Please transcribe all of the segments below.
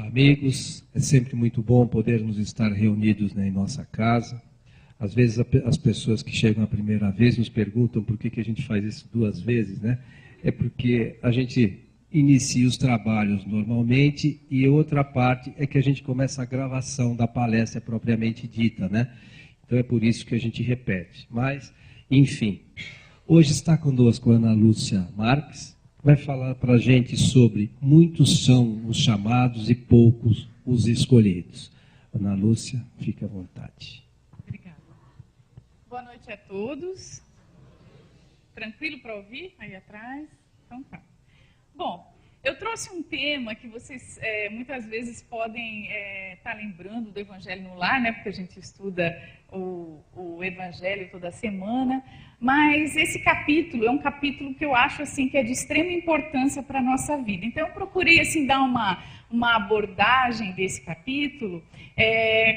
amigos, é sempre muito bom podermos estar reunidos, né, em nossa casa. Às vezes as pessoas que chegam a primeira vez nos perguntam por que a gente faz isso 2 vezes, né? É porque a gente inicia os trabalhos normalmente e outra parte é que a gente começa a gravação da palestra propriamente dita, né? Então é por isso que a gente repete. Mas, enfim, hoje está conosco a Ana Lúcia Marques, vai falar para a gente sobre muitos são os chamados e poucos os escolhidos. Ana Lúcia, fique à vontade. Obrigada. Boa noite a todos. Tranquilo para ouvir aí atrás? Então tá. Bom, eu trouxe um tema que vocês muitas vezes podem estar lembrando do Evangelho no Lar, né? Porque a gente estuda o Evangelho toda semana, mas esse capítulo é um capítulo que eu acho assim que é de extrema importância para a nossa vida. Então eu procurei assim dar uma abordagem desse capítulo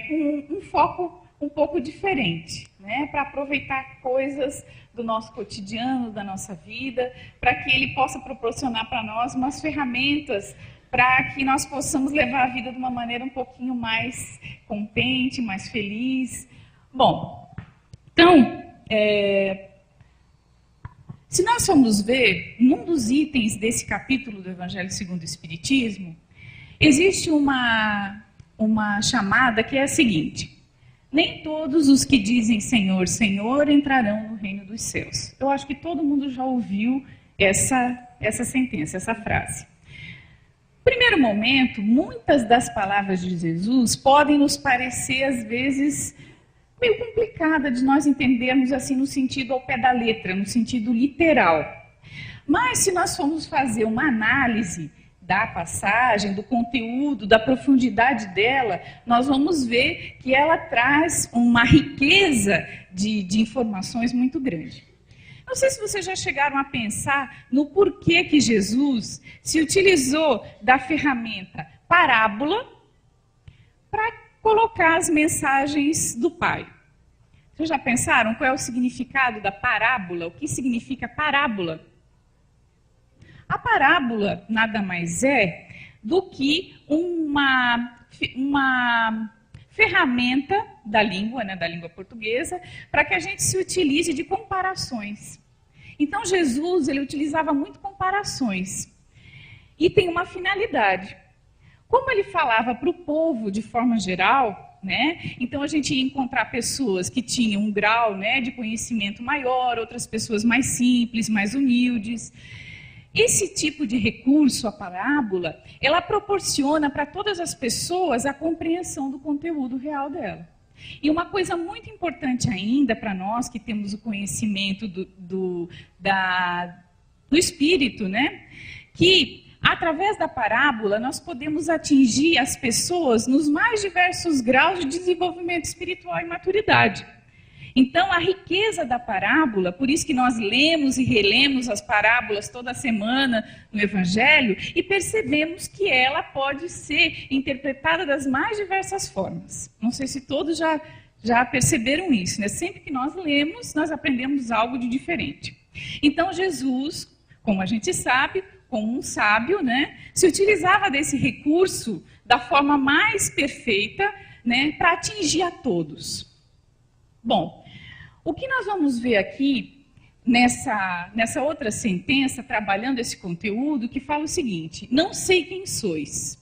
com um foco um pouco diferente, né? Para aproveitar coisas do nosso cotidiano, da nossa vida, para que ele possa proporcionar para nós umas ferramentas para que nós possamos levar a vida de uma maneira um pouquinho mais contente, mais feliz. Bom, então, se nós formos ver, num dos itens desse capítulo do Evangelho segundo o Espiritismo, existe uma chamada que é a seguinte: nem todos os que dizem Senhor, Senhor entrarão no reino dos céus. Eu acho que todo mundo já ouviu essa sentença, essa frase. No primeiro momento, muitas das palavras de Jesus podem nos parecer, às vezes, meio complicada de nós entendermos assim no sentido ao pé da letra, no sentido literal. Mas se nós formos fazer uma análise da passagem, do conteúdo, da profundidade dela, nós vamos ver que ela traz uma riqueza de informações muito grande. Não sei se vocês já chegaram a pensar no porquê que Jesus se utilizou da ferramenta parábola para colocar as mensagens do Pai. Vocês já pensaram qual é o significado da parábola? O que significa parábola? A parábola nada mais é do que uma ferramenta da língua, né, da língua portuguesa, para que a gente se utilize de comparações. Então Jesus, ele utilizava muito comparações. E tem uma finalidade. Como ele falava para o povo de forma geral, né, então a gente ia encontrar pessoas que tinham um grau, né, de conhecimento maior, outras pessoas mais simples, mais humildes. Esse tipo de recurso, a parábola, ela proporciona para todas as pessoas a compreensão do conteúdo real dela. E uma coisa muito importante ainda para nós que temos o conhecimento do Espírito, né? Que através da parábola nós podemos atingir as pessoas nos mais diversos graus de desenvolvimento espiritual e maturidade. Então, a riqueza da parábola, por isso que nós lemos e relemos as parábolas toda semana no Evangelho e percebemos que ela pode ser interpretada das mais diversas formas. Não sei se todos já perceberam isso, né? Sempre que nós lemos, nós aprendemos algo de diferente. Então, Jesus, como a gente sabe, como um sábio, né, se utilizava desse recurso da forma mais perfeita, né, para atingir a todos. Bom, o que nós vamos ver aqui nessa outra sentença, trabalhando esse conteúdo, que fala o seguinte: não sei quem sois,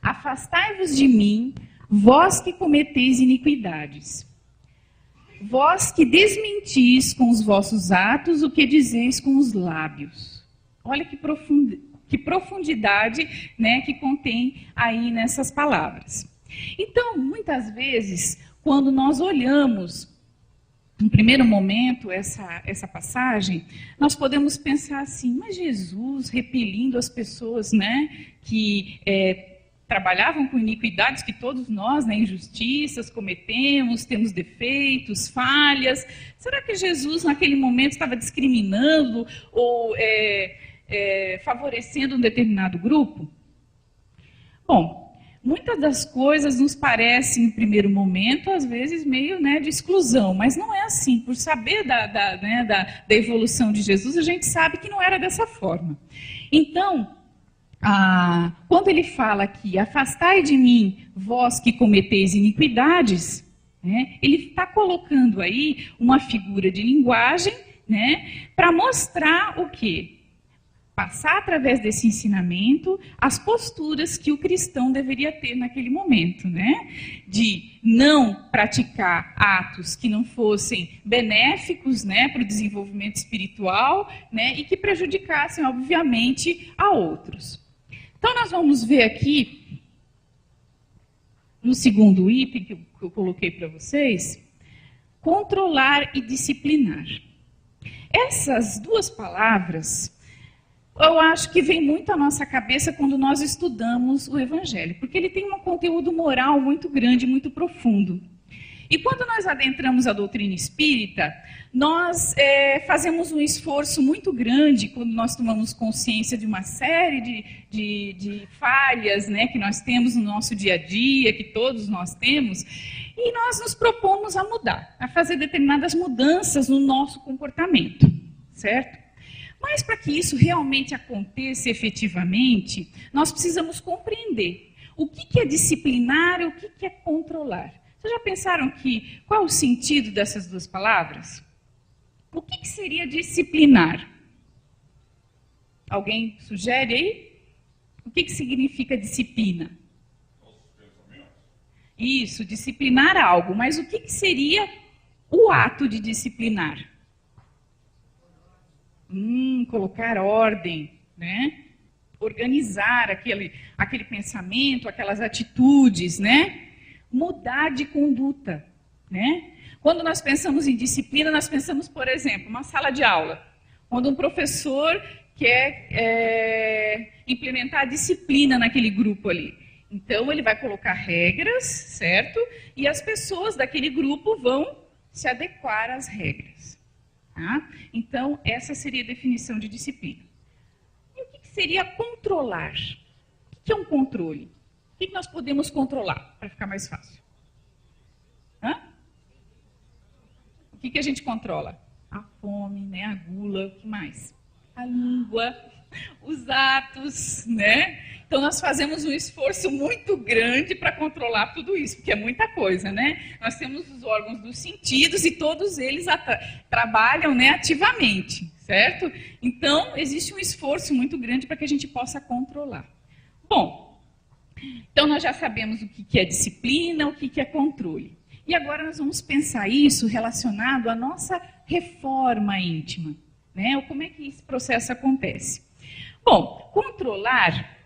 afastai-vos de mim, vós que cometeis iniquidades, vós que desmentis com os vossos atos o que dizeis com os lábios. Olha que profundidade, né, que contém aí nessas palavras. Então, muitas vezes, quando nós olhamos, no primeiro momento, essa passagem, nós podemos pensar assim: mas Jesus repelindo as pessoas, né, que trabalhavam com iniquidades que todos nós, né, injustiças, cometemos, temos defeitos, falhas. Será que Jesus, naquele momento, estava discriminando ou favorecendo um determinado grupo? Bom, muitas das coisas nos parecem, em primeiro momento, às vezes meio, né, de exclusão, mas não é assim. Por saber da evolução de Jesus, a gente sabe que não era dessa forma. Então, quando ele fala aqui, afastai de mim, vós que cometeis iniquidades, né, ele está colocando aí uma figura de linguagem, né, para mostrar o quê? Passar através desse ensinamento as posturas que o cristão deveria ter naquele momento, né? De não praticar atos que não fossem benéficos, né, para o desenvolvimento espiritual, né, e que prejudicassem, obviamente, a outros. Então, nós vamos ver aqui, no segundo item que eu coloquei para vocês, controlar e disciplinar. Essas duas palavras, eu acho que vem muito à nossa cabeça quando nós estudamos o Evangelho, porque ele tem um conteúdo moral muito grande, muito profundo. E quando nós adentramos a doutrina espírita, nós fazemos um esforço muito grande quando nós tomamos consciência de uma série de falhas, né, que nós temos no nosso dia a dia, que todos nós temos, e nós nos propomos a mudar, a fazer determinadas mudanças no nosso comportamento, certo? Mas para que isso realmente aconteça efetivamente, nós precisamos compreender o que é disciplinar e o que é controlar. Vocês já pensaram qual é o sentido dessas duas palavras? O que seria disciplinar? Alguém sugere aí? O que significa disciplina? Isso, disciplinar algo. Mas o que seria o ato de disciplinar? Colocar ordem, né? Organizar aquele pensamento, aquelas atitudes, né? Mudar de conduta, né? Quando nós pensamos em disciplina, nós pensamos, por exemplo, uma sala de aula, quando um professor quer implementar a disciplina naquele grupo ali. Então, ele vai colocar regras, certo? E as pessoas daquele grupo vão se adequar às regras. Tá? Então, essa seria a definição de disciplina. E o que seria controlar? O que é um controle? O que nós podemos controlar, para ficar mais fácil? O que a gente controla? A fome, né? A gula, o que mais? A língua, os atos, né? Então, nós fazemos um esforço muito grande para controlar tudo isso, porque é muita coisa, né? Nós temos os órgãos dos sentidos e todos eles trabalham, né, ativamente, certo? Então, existe um esforço muito grande para que a gente possa controlar. Bom, então nós já sabemos o que é disciplina, o que é controle. E agora nós vamos pensar isso relacionado à nossa reforma íntima, né? Como é que esse processo acontece? Bom, controlar,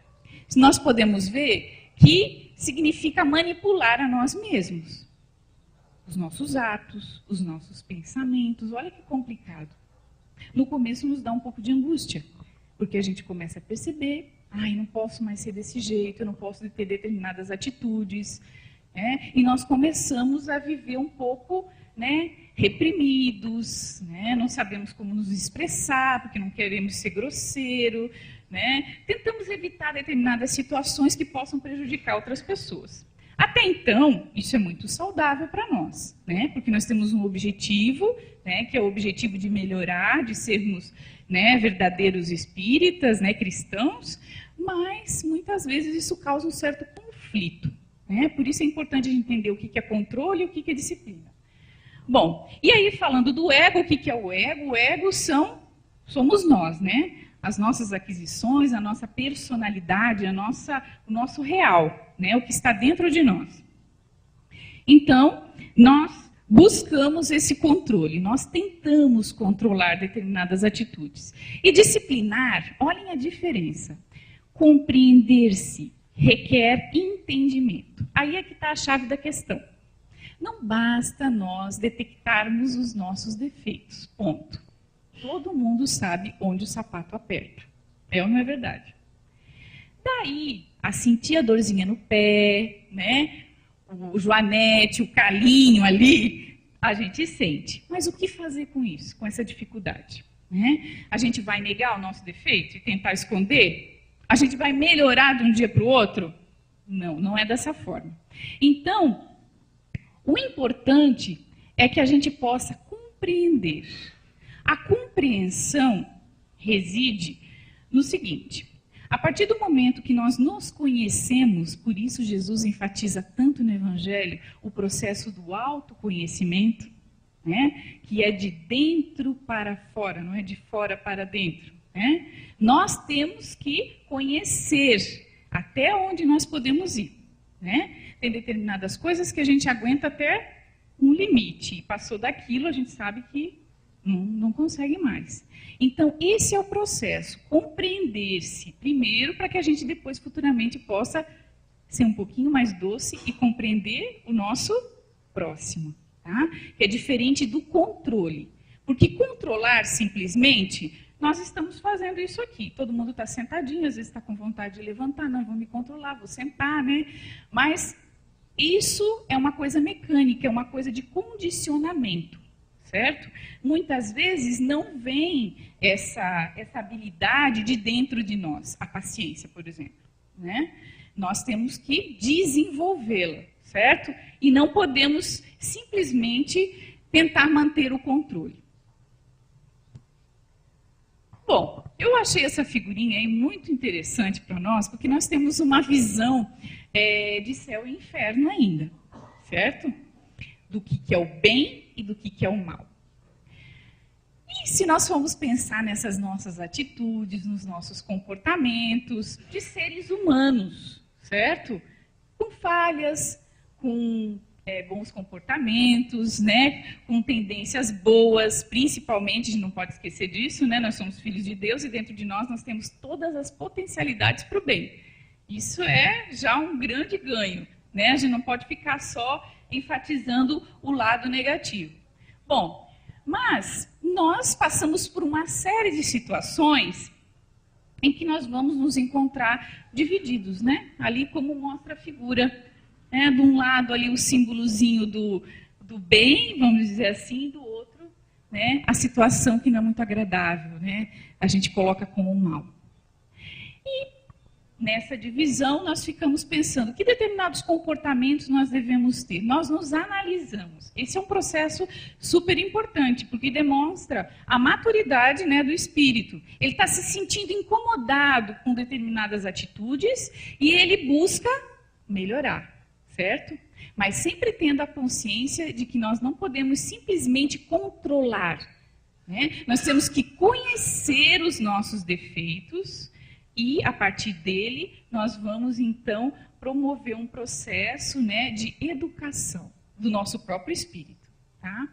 nós podemos ver que significa manipular a nós mesmos. Os nossos atos, os nossos pensamentos, olha que complicado. No começo nos dá um pouco de angústia, porque a gente começa a perceber, não posso mais ser desse jeito, eu não posso ter determinadas atitudes, né? E nós começamos a viver um pouco, né, reprimidos, né? Não sabemos como nos expressar, porque não queremos ser grosseiro, né? Tentamos evitar determinadas situações que possam prejudicar outras pessoas. Até então, isso é muito saudável para nós, né? Porque nós temos um objetivo, né, que é o objetivo de melhorar, de sermos, né, verdadeiros espíritas, né, cristãos, mas muitas vezes isso causa um certo conflito, né? Por isso é importante a gente entender o que é controle e o que é disciplina. Bom, e aí falando do ego, o que é o ego? O ego somos nós, né? As nossas aquisições, a nossa personalidade, o nosso real, né? O que está dentro de nós. Então, nós buscamos esse controle, nós tentamos controlar determinadas atitudes. E disciplinar, olhem a diferença. Compreender-se requer entendimento. Aí é que está a chave da questão. Não basta nós detectarmos os nossos defeitos, ponto. Todo mundo sabe onde o sapato aperta. É ou não é verdade? Daí, a sentir a dorzinha no pé, né? O joanete, o calinho ali, a gente sente. Mas o que fazer com isso, com essa dificuldade? Né? A gente vai negar o nosso defeito e tentar esconder? A gente vai melhorar de um dia para o outro? Não, não é dessa forma. Então, o importante é que a gente possa compreender. A compreensão reside no seguinte: A partir do momento que nós nos conhecemos, por isso Jesus enfatiza tanto no Evangelho o processo do autoconhecimento, né? Que é de dentro para fora, não é de fora para dentro. Né? Nós temos que conhecer até onde nós podemos ir. Né? Tem determinadas coisas que a gente aguenta até um limite. E passou daquilo, a gente sabe que não consegue mais. Então, esse é o processo. Compreender-se primeiro, para que a gente depois, futuramente, possa ser um pouquinho mais doce e compreender o nosso próximo. Tá? Que é diferente do controle. Porque controlar, simplesmente, nós estamos fazendo isso aqui. Todo mundo está sentadinho, às vezes está com vontade de levantar. Não, vou me controlar, vou sentar, né? Mas isso é uma coisa mecânica, é uma coisa de condicionamento, certo? Muitas vezes não vem essa habilidade de dentro de nós, a paciência, por exemplo. Né? Nós temos que desenvolvê-la, certo? E não podemos simplesmente tentar manter o controle. Bom, eu achei essa figurinha aí muito interessante para nós, porque nós temos uma visão de céu e inferno ainda, certo? Do que é o bem e do que é o mal. E se nós formos pensar nessas nossas atitudes, nos nossos comportamentos de seres humanos, certo? Com falhas, com bons comportamentos, né? Com tendências boas, principalmente, a gente não pode esquecer disso, né? Nós somos filhos de Deus e dentro de nós temos todas as potencialidades para o bem. Isso é já um grande ganho, né? A gente não pode ficar só enfatizando o lado negativo. Bom, mas nós passamos por uma série de situações em que nós vamos nos encontrar divididos, né? Ali como mostra a figura, né? De um lado ali o símbolozinho do bem, vamos dizer assim, do outro, né? A situação que não é muito agradável, né? A gente coloca como um mal. E nessa divisão, nós ficamos pensando que determinados comportamentos nós devemos ter. Nós nos analisamos. Esse é um processo super importante, porque demonstra a maturidade, né, do espírito. Ele está se sentindo incomodado com determinadas atitudes e ele busca melhorar, certo? Mas sempre tendo a consciência de que nós não podemos simplesmente controlar. Né? Nós temos que conhecer os nossos defeitos. E, a partir dele, nós vamos, então, promover um processo, né, de educação do nosso próprio espírito. Tá?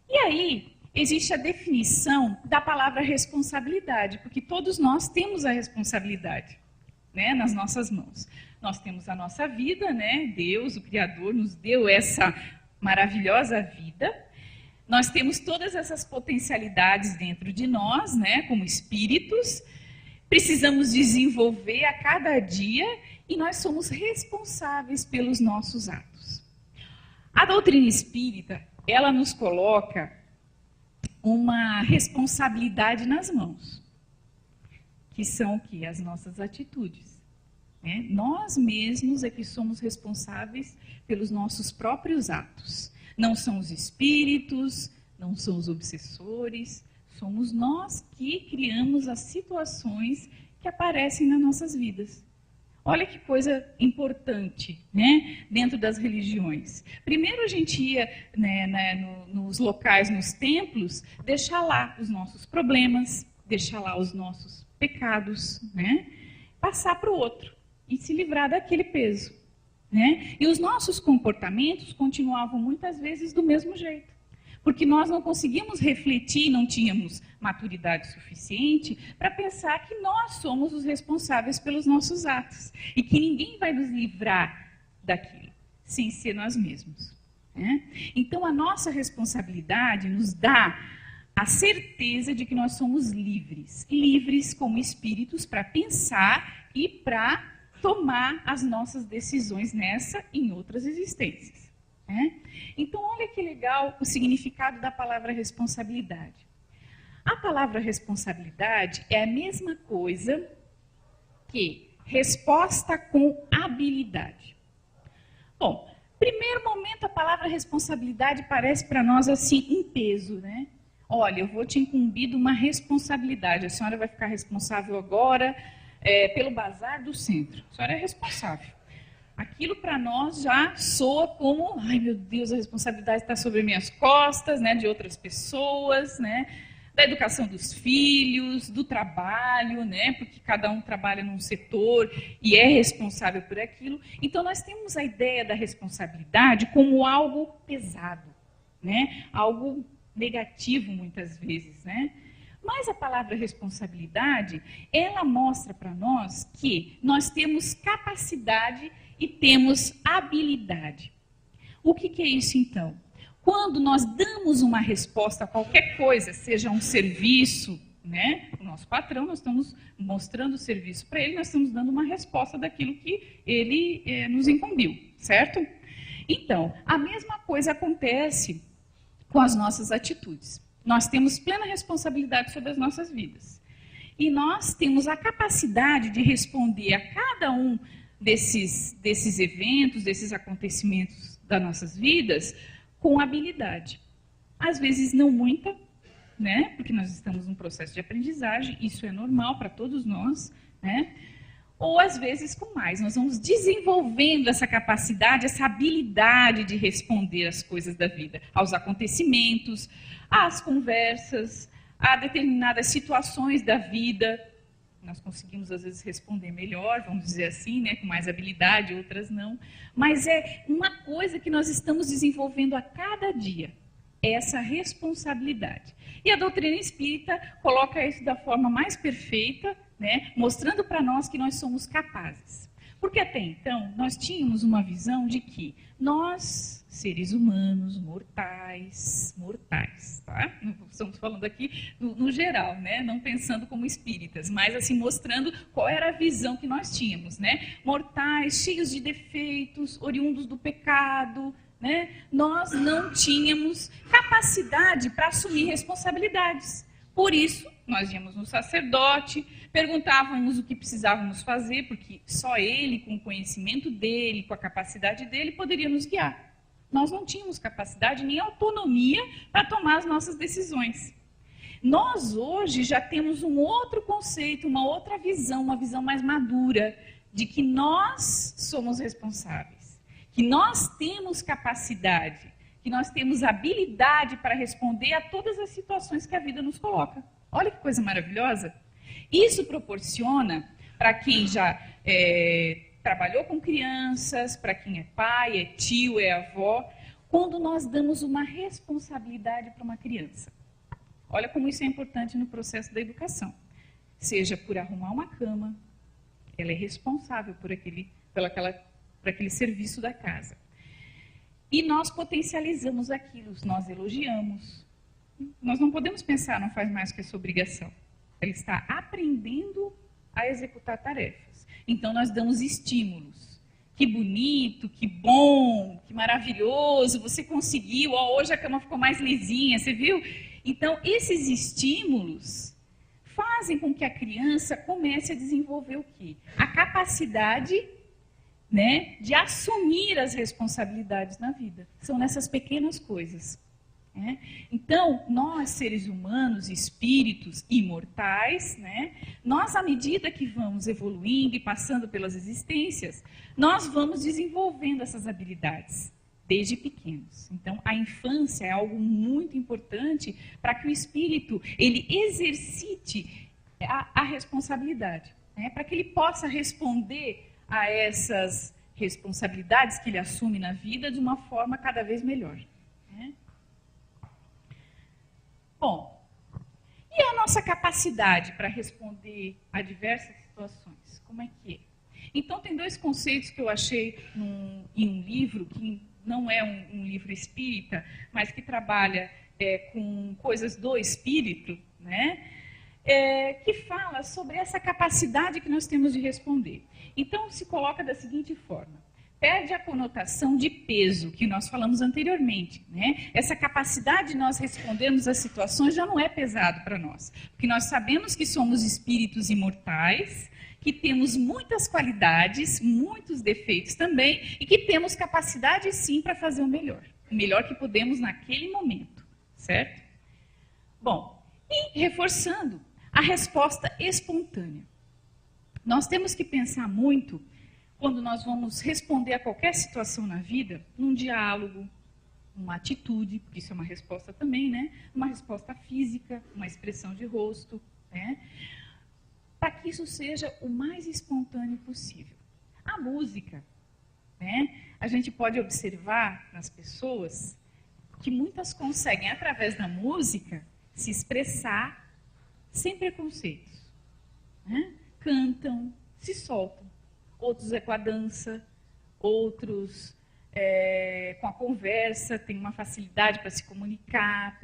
E aí, existe a definição da palavra responsabilidade, porque todos nós temos a responsabilidade, né, nas nossas mãos. Nós temos a nossa vida, né, Deus, o Criador, nos deu essa maravilhosa vida. Nós temos todas essas potencialidades dentro de nós, né, como espíritos. Precisamos desenvolver a cada dia e nós somos responsáveis pelos nossos atos. A doutrina espírita, ela nos coloca uma responsabilidade nas mãos, que são o quê? As nossas atitudes. Né? Nós mesmos é que somos responsáveis pelos nossos próprios atos. Não são os espíritos, não são os obsessores. Somos nós que criamos as situações que aparecem nas nossas vidas. Olha que coisa importante, né? Dentro das religiões. Primeiro a gente ia, né, nos locais, nos templos, deixar lá os nossos problemas, deixar lá os nossos pecados, né? Passar para o outro e se livrar daquele peso. Né? E os nossos comportamentos continuavam muitas vezes do mesmo jeito. Porque nós não conseguimos refletir, não tínhamos maturidade suficiente para pensar que nós somos os responsáveis pelos nossos atos. E que ninguém vai nos livrar daquilo, sem ser nós mesmos. Né? Então, a nossa responsabilidade nos dá a certeza de que nós somos livres. Livres como espíritos para pensar e para tomar as nossas decisões nessa e em outras existências. Então, olha que legal o significado da palavra responsabilidade. A palavra responsabilidade é a mesma coisa que resposta com habilidade. Bom, primeiro momento a palavra responsabilidade parece para nós assim um peso, né? Olha, eu vou te incumbir de uma responsabilidade, a senhora vai ficar responsável agora pelo bazar do centro. A senhora é responsável. Aquilo para nós já soa como, ai meu Deus, a responsabilidade está sobre minhas costas, né, de outras pessoas, né, da educação dos filhos, do trabalho, né, porque cada um trabalha num setor e é responsável por aquilo. Então nós temos a ideia da responsabilidade como algo pesado, né, algo negativo muitas vezes, né. Mas a palavra responsabilidade, ela mostra para nós que nós temos capacidade e temos habilidade. O que é isso, então? Quando nós damos uma resposta a qualquer coisa, seja um serviço, né? O nosso patrão, nós estamos mostrando o serviço para ele, nós estamos dando uma resposta daquilo que ele nos incumbiu, certo? Então, a mesma coisa acontece com as nossas atitudes. Nós temos plena responsabilidade sobre as nossas vidas. E nós temos a capacidade de responder a cada um desses eventos, desses acontecimentos das nossas vidas, com habilidade. Às vezes não muita, né? Porque nós estamos num processo de aprendizagem, isso é normal para todos nós, né? Ou às vezes com mais. Nós vamos desenvolvendo essa capacidade, essa habilidade de responder às coisas da vida, aos acontecimentos, às conversas, a determinadas situações da vida. Nós conseguimos, às vezes, responder melhor, vamos dizer assim, né, com mais habilidade, outras não. Mas é uma coisa que nós estamos desenvolvendo a cada dia, essa responsabilidade. E a doutrina espírita coloca isso da forma mais perfeita, né, mostrando para nós que nós somos capazes. Porque até então, nós tínhamos uma visão de que nós, seres humanos, mortais, tá? Estamos falando aqui no geral, né? Não pensando como espíritas, mas assim, mostrando qual era a visão que nós tínhamos, né? Mortais, cheios de defeitos, oriundos do pecado, né? Nós não tínhamos capacidade para assumir responsabilidades. Por isso, nós íamos no sacerdote, perguntávamos o que precisávamos fazer, porque só ele, com o conhecimento dele, com a capacidade dele, poderia nos guiar. Nós não tínhamos capacidade nem autonomia para tomar as nossas decisões. Nós hoje já temos um outro conceito, uma outra visão, uma visão mais madura, de que nós somos responsáveis, que nós temos capacidade, que nós temos habilidade para responder a todas as situações que a vida nos coloca. Olha que coisa maravilhosa. Isso proporciona, para quem já trabalhou com crianças, para quem é pai, é tio, é avó, quando nós damos uma responsabilidade para uma criança. Olha como isso é importante no processo da educação. Seja por arrumar uma cama, ela é responsável por aquele serviço da casa. E nós potencializamos aquilo, nós elogiamos. Nós não podemos pensar, não faz mais que a sua obrigação. Ela está aprendendo a executar tarefas. Então, nós damos estímulos. Que bonito, que bom, que maravilhoso, você conseguiu, hoje a cama ficou mais lisinha, você viu? Então, esses estímulos fazem com que a criança comece a desenvolver o quê? A capacidade, né, de assumir as responsabilidades na vida. São nessas pequenas coisas. Né? Então, nós, seres humanos, espíritos imortais, né, nós, à medida que vamos evoluindo e passando pelas existências, nós vamos desenvolvendo essas habilidades, desde pequenos. Então, a infância é algo muito importante para que o espírito ele exercite a responsabilidade, né, para que ele possa responder a essas responsabilidades que ele assume na vida de uma forma cada vez melhor. Né? Bom, e a nossa capacidade para responder a diversas situações? Como é que é? Então, tem dois conceitos que eu achei em um livro, que não é um livro espírita, mas que trabalha com coisas do espírito, né? Que fala sobre essa capacidade que nós temos de responder. Então, se coloca da seguinte forma. Perde a conotação de peso, que nós falamos anteriormente. Né? Essa capacidade de nós respondermos às situações já não é pesado para nós. Porque nós sabemos que somos espíritos imortais, que temos muitas qualidades, muitos defeitos também, e que temos capacidade, sim, para fazer o melhor que podemos naquele momento. Certo? Bom, e reforçando a resposta espontânea. Nós temos que pensar muito, quando nós vamos responder a qualquer situação na vida, num diálogo, uma atitude, porque isso é uma resposta também, né? Uma resposta física, uma expressão de rosto, né? Para que isso seja o mais espontâneo possível. A música, né? A gente pode observar nas pessoas que muitas conseguem, através da música, se expressar sem preconceitos, né? Cantam, se soltam. Outros é com a dança, outros com a conversa, tem uma facilidade para se comunicar,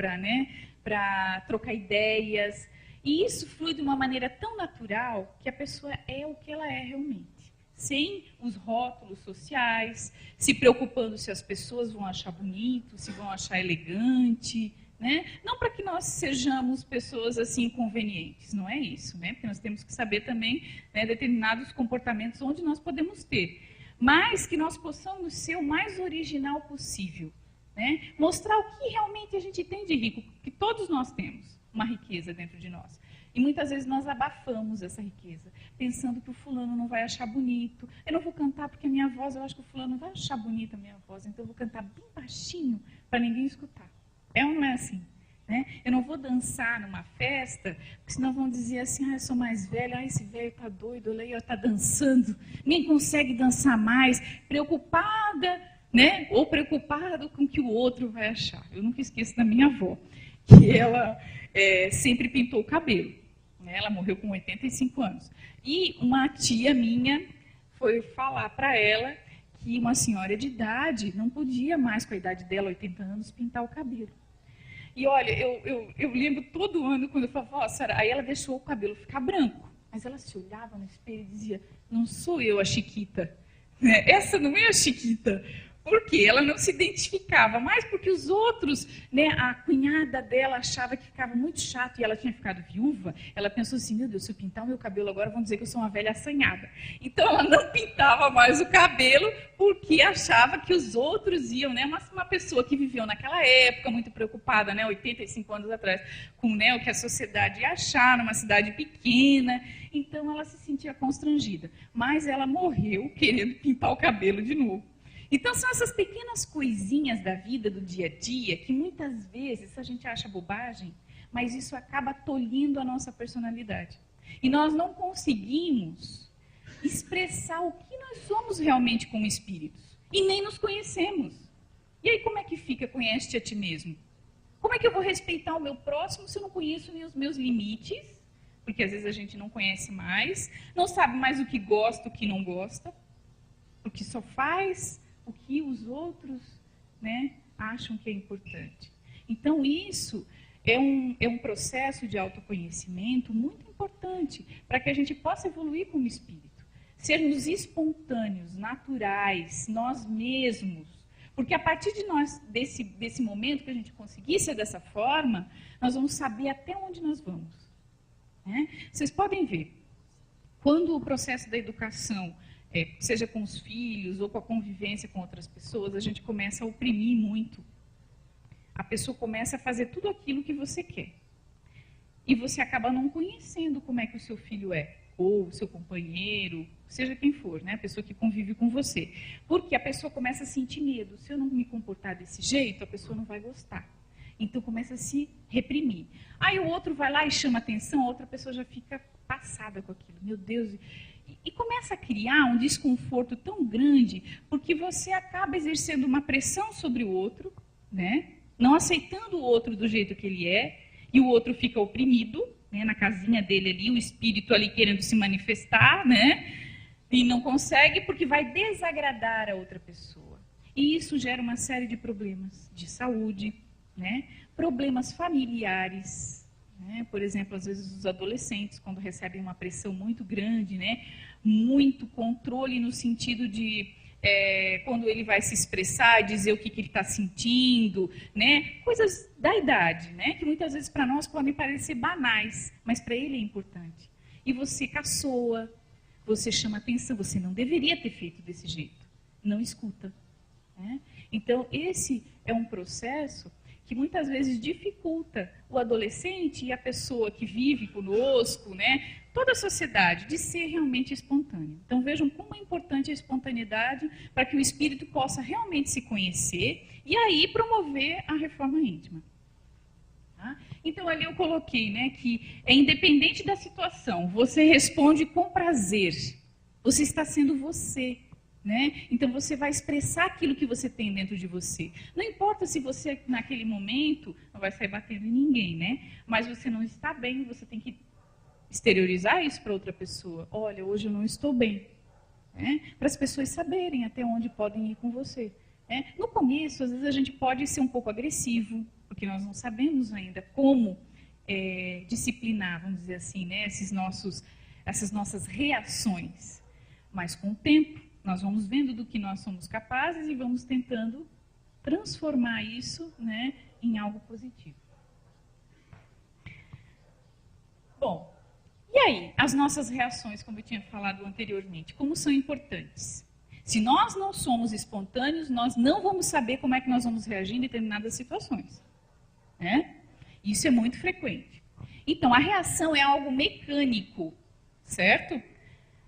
para trocar ideias. E isso flui de uma maneira tão natural que a pessoa é o que ela é realmente. Sem os rótulos sociais, se preocupando se as pessoas vão achar bonito, se vão achar elegante, né? Não para que nós sejamos pessoas assim inconvenientes, não é isso, né? Porque nós temos que saber também, né, determinados comportamentos onde nós podemos ter, mas que nós possamos ser o mais original possível, né? Mostrar o que realmente a gente tem de rico, que todos nós temos uma riqueza dentro de nós. E muitas vezes nós abafamos essa riqueza, pensando que o fulano não vai achar bonito. Eu não vou cantar porque a minha voz, eu acho que o fulano não vai achar bonita a minha voz, então eu vou cantar bem baixinho para ninguém escutar. É ou não é assim? Né? Eu não vou dançar numa festa, porque senão vão dizer assim, eu sou mais velha, esse velho está doido, olha aí, está dançando, nem consegue dançar mais, preocupada, né? Ou preocupado com o que o outro vai achar. Eu nunca esqueço da minha avó, que ela sempre pintou o cabelo. Né? Ela morreu com 85 anos. E uma tia minha foi falar para ela que uma senhora de idade não podia mais, com a idade dela, 80 anos, pintar o cabelo. E olha, eu lembro todo ano quando eu falava, Sara, aí ela deixou o cabelo ficar branco. Mas ela se olhava no espelho e dizia, não sou eu a Chiquita. Né? Essa não é a Chiquita. Por quê? Ela não se identificava mais porque os outros, né, a cunhada dela achava que ficava muito chato e ela tinha ficado viúva. Ela pensou assim, meu Deus, se eu pintar o meu cabelo agora vão dizer que eu sou uma velha assanhada. Então ela não pintava mais o cabelo porque achava que os outros iam, né, uma pessoa que viveu naquela época muito preocupada, né, 85 anos atrás, com, né, o que a sociedade ia achar numa cidade pequena. Então ela se sentia constrangida. Mas ela morreu querendo pintar o cabelo de novo. Então, são essas pequenas coisinhas da vida, do dia a dia, que muitas vezes a gente acha bobagem, mas isso acaba tolhindo a nossa personalidade. E nós não conseguimos expressar o que nós somos realmente como espíritos. E nem nos conhecemos. E aí, como é que fica? Conhece-te a ti mesmo. Como é que eu vou respeitar o meu próximo se eu não conheço nem os meus limites? Porque às vezes a gente não conhece mais, não sabe mais o que gosta, o que não gosta, o que só faz o que os outros, né, acham que é importante. Então, isso é um processo de autoconhecimento muito importante para que a gente possa evoluir como espírito. Sermos espontâneos, naturais, nós mesmos. Porque a partir de nós, desse momento que a gente conseguir ser dessa forma, nós vamos saber até onde nós vamos. Né? Vocês podem ver, quando o processo da educação seja com os filhos ou com a convivência com outras pessoas, a gente começa a oprimir muito. A pessoa começa a fazer tudo aquilo que você quer. E você acaba não conhecendo como é que o seu filho é, ou o seu companheiro, seja quem for, né? A pessoa que convive com você. Porque a pessoa começa a sentir medo. Se eu não me comportar desse jeito, a pessoa não vai gostar. Então começa a se reprimir. Aí o outro vai lá e chama atenção, a outra pessoa já fica passada com aquilo. Meu Deus... E começa a criar um desconforto tão grande, porque você acaba exercendo uma pressão sobre o outro, né? Não aceitando o outro do jeito que ele é, e o outro fica oprimido, né? Na casinha dele ali, o espírito ali querendo se manifestar, né? E não consegue porque vai desagradar a outra pessoa. E isso gera uma série de problemas de saúde, né? Problemas familiares. Por exemplo, às vezes os adolescentes, quando recebem uma pressão muito grande, né? Muito controle no sentido de quando ele vai se expressar, dizer o que ele está sentindo, né? Coisas da idade, né? Que muitas vezes para nós podem parecer banais, mas para ele é importante. E você caçoa, você chama atenção, você não deveria ter feito desse jeito, não escuta. Né? Então, esse é um processo que muitas vezes dificulta o adolescente e a pessoa que vive conosco, né, toda a sociedade, de ser realmente espontâneo. Então vejam como é importante a espontaneidade para que o espírito possa realmente se conhecer e aí promover a reforma íntima. Tá? Então ali eu coloquei, né, que é independente da situação, você responde com prazer, você está sendo você. Né? Então você vai expressar aquilo que você tem dentro de você. Não importa se você naquele momento não vai sair batendo em ninguém, né? Mas você não está bem, você tem que exteriorizar isso para outra pessoa. Olha, hoje eu não estou bem. Né? Para as pessoas saberem até onde podem ir com você. Né? No começo, às vezes a gente pode ser um pouco agressivo, porque nós não sabemos ainda como disciplinar, vamos dizer assim, né? Essas nossas reações. Mas com o tempo, nós vamos vendo do que nós somos capazes e vamos tentando transformar isso, né, em algo positivo. Bom, e aí, as nossas reações, como eu tinha falado anteriormente, como são importantes? Se nós não somos espontâneos, nós não vamos saber como é que nós vamos reagir em determinadas situações. Né? Isso é muito frequente. Então, a reação é algo mecânico, certo?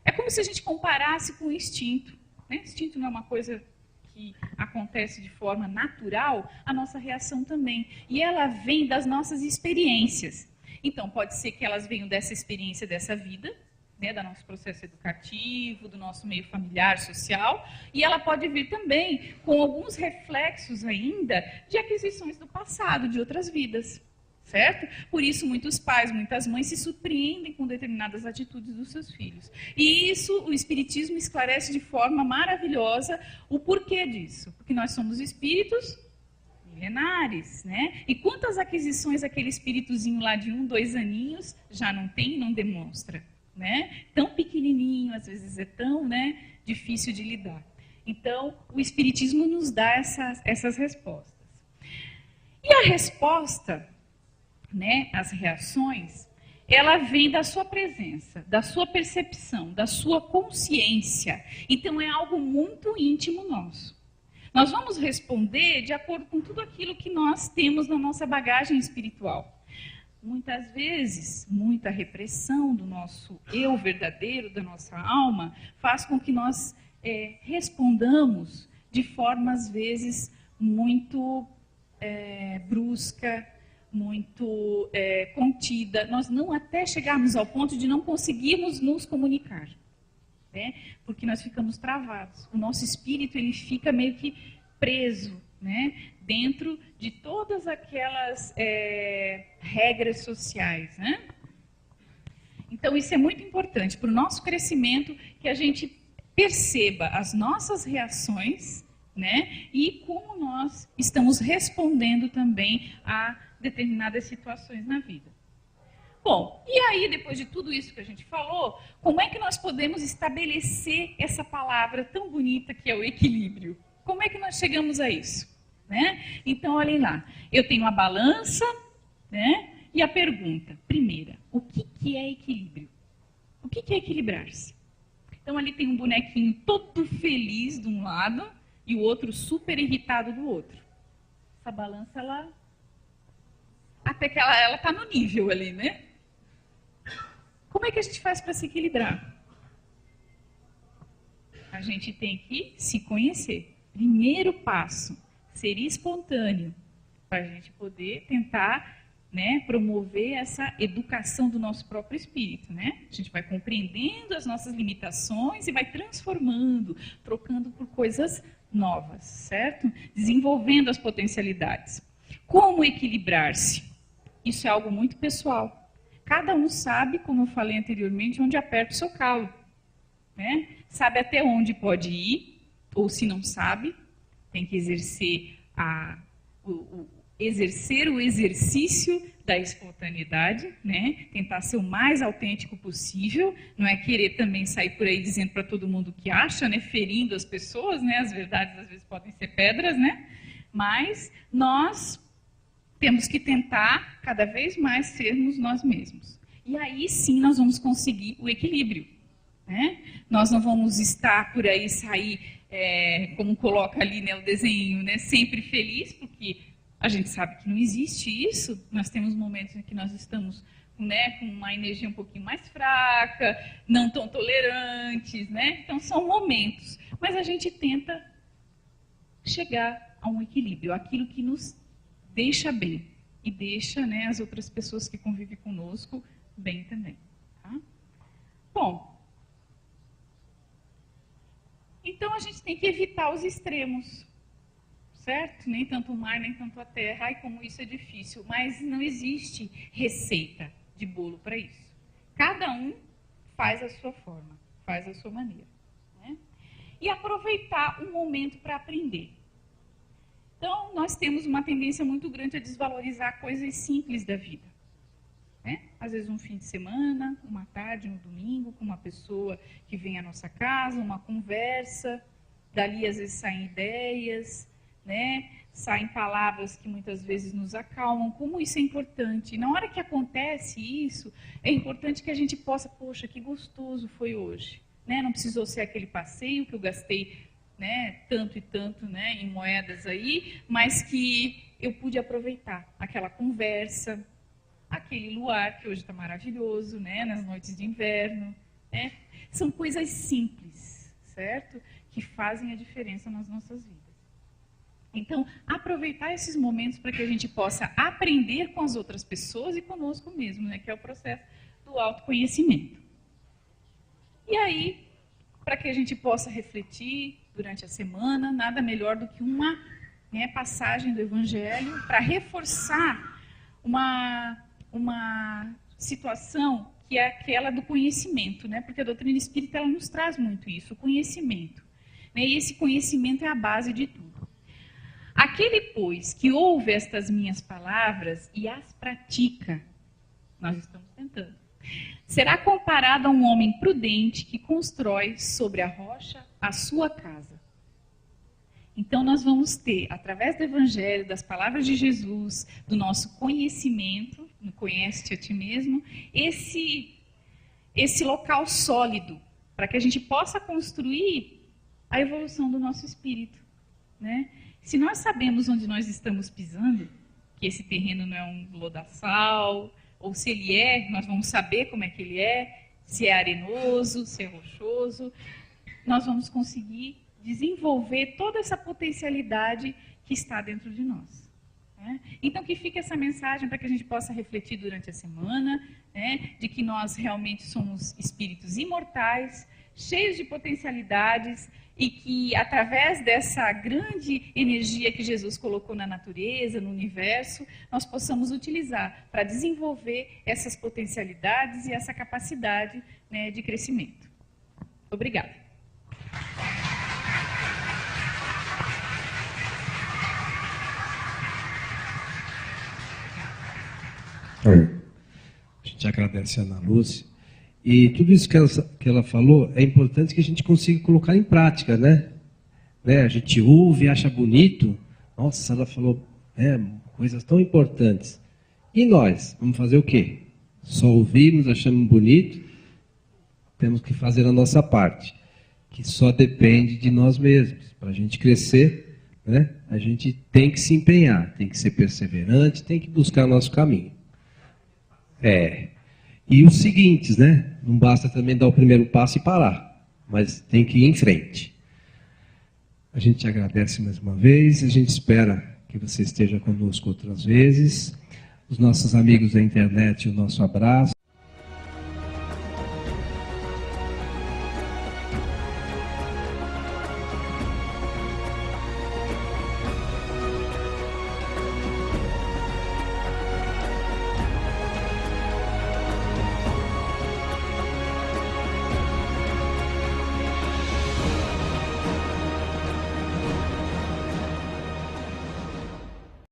É como se a gente comparasse com o instinto. Né? Instinto não é uma coisa que acontece de forma natural, a nossa reação também. E ela vem das nossas experiências. Então, pode ser que elas venham dessa experiência dessa vida, né, do nosso processo educativo, do nosso meio familiar, social, e ela pode vir também com alguns reflexos ainda de aquisições do passado, de outras vidas. Certo? Por isso, muitos pais, muitas mães se surpreendem com determinadas atitudes dos seus filhos. E isso, o Espiritismo esclarece de forma maravilhosa o porquê disso. Porque nós somos espíritos milenares, né? E quantas aquisições aquele espíritozinho lá de 1, 2 aninhos já não tem e não demonstra, né? Tão pequenininho, às vezes é tão, né, difícil de lidar. Então, o Espiritismo nos dá essas respostas. E a resposta... Né, as reações, ela vem da sua presença, da sua percepção, da sua consciência. Então, é algo muito íntimo nosso. Nós vamos responder de acordo com tudo aquilo que nós temos na nossa bagagem espiritual. Muitas vezes, muita repressão do nosso eu verdadeiro, da nossa alma, faz com que nós respondamos de forma, às vezes, muito brusca, muito contida, nós não até chegarmos ao ponto de não conseguirmos nos comunicar, né? Porque nós ficamos travados. O nosso espírito ele fica meio que preso, né? Dentro de todas aquelas regras sociais, né? Então isso é muito importante para o nosso crescimento, que a gente perceba as nossas reações, né? E como nós estamos respondendo também a determinadas situações na vida. Bom, e aí, depois de tudo isso que a gente falou, como é que nós podemos estabelecer essa palavra tão bonita que é o equilíbrio? Como é que nós chegamos a isso? Né? Então, olhem lá, eu tenho a balança, né? E a pergunta, primeira, o que é equilíbrio? O que é equilibrar-se? Então, ali tem um bonequinho todo feliz de um lado e o outro super irritado do outro. Essa balança, ela... Até que ela está no nível ali, né? Como é que a gente faz para se equilibrar? A gente tem que se conhecer. Primeiro passo, ser espontâneo, para a gente poder tentar, né, promover essa educação do nosso próprio espírito, né? A gente vai compreendendo as nossas limitações e vai transformando, trocando por coisas novas, certo? Desenvolvendo as potencialidades. Como equilibrar-se? Isso é algo muito pessoal. Cada um sabe, como eu falei anteriormente, onde aperta o seu calo. Né? Sabe até onde pode ir, ou se não sabe, tem que exercer o exercício da espontaneidade, né? Tentar ser o mais autêntico possível, não é querer também sair por aí dizendo para todo mundo o que acha, né? Ferindo as pessoas, né? As verdades às vezes podem ser pedras, né? Mas nós temos que tentar cada vez mais sermos nós mesmos. E aí sim nós vamos conseguir o equilíbrio. Né? Nós não vamos estar por aí, sair, como coloca ali, né, o desenho, né, sempre feliz, porque a gente sabe que não existe isso. Nós temos momentos em que nós estamos né, com uma energia um pouquinho mais fraca, não tão tolerantes, né? Então são momentos, mas a gente tenta chegar a um equilíbrio, aquilo que nos deixa bem e deixa, né, as outras pessoas que convivem conosco bem também. Tá? Bom, então a gente tem que evitar os extremos, certo? Nem tanto o mar, nem tanto a terra. Ai, como isso é difícil, mas não existe receita de bolo para isso. Cada um faz a sua forma, faz a sua maneira. Né? E aproveitar o momento para aprender. Então, nós temos uma tendência muito grande a desvalorizar coisas simples da vida. Né? Às vezes um fim de semana, uma tarde, um domingo, com uma pessoa que vem à nossa casa, uma conversa, dali às vezes saem ideias, né? Saem palavras que muitas vezes nos acalmam, como isso é importante. E na hora que acontece isso, é importante que a gente possa, poxa, que gostoso foi hoje. Né? Não precisou ser aquele passeio que eu gastei, né, tanto e tanto, né, em moedas aí, mas que eu pude aproveitar aquela conversa, aquele luar que hoje está maravilhoso, né, nas noites de inverno. Né? São coisas simples, certo? Que fazem a diferença nas nossas vidas. Então, aproveitar esses momentos para que a gente possa aprender com as outras pessoas e conosco mesmo, né, que é o processo do autoconhecimento. E aí, para que a gente possa refletir durante a semana, nada melhor do que uma, né, passagem do Evangelho para reforçar uma situação que é aquela do conhecimento, né? Porque a doutrina espírita ela nos traz muito isso, o conhecimento. Né? E esse conhecimento é a base de tudo. Aquele, pois, que ouve estas minhas palavras e as pratica, nós estamos tentando, será comparado a um homem prudente que constrói sobre a rocha a sua casa. Então nós vamos ter, através do Evangelho, das palavras de Jesus, do nosso conhecimento, no Conhece-te a ti mesmo, esse local sólido, para que a gente possa construir a evolução do nosso espírito. Né? Se nós sabemos onde nós estamos pisando, que esse terreno não é um lodaçal, ou se ele é, nós vamos saber como é que ele é, se é arenoso, se é rochoso, nós vamos conseguir desenvolver toda essa potencialidade que está dentro de nós. Né? Então, que fique essa mensagem para que a gente possa refletir durante a semana, né, de que nós realmente somos espíritos imortais, cheios de potencialidades, e que, através dessa grande energia que Jesus colocou na natureza, no universo, nós possamos utilizar para desenvolver essas potencialidades e essa capacidade, né, de crescimento. Obrigada. A gente agradece a Ana Lúcia. E tudo isso que ela falou, é importante que a gente consiga colocar em prática, né? A gente ouve, acha bonito. Nossa, ela falou coisas tão importantes. E nós? Vamos fazer o quê? Só ouvimos, achamos bonito? Temos que fazer a nossa parte, que só depende de nós mesmos. Para a gente crescer, né? A gente tem que se empenhar, tem que ser perseverante, tem que buscar o nosso caminho. E os seguintes, né? Não basta também dar o primeiro passo e parar, mas tem que ir em frente. A gente te agradece mais uma vez, a gente espera que você esteja conosco outras vezes. Os nossos amigos da internet, o nosso abraço.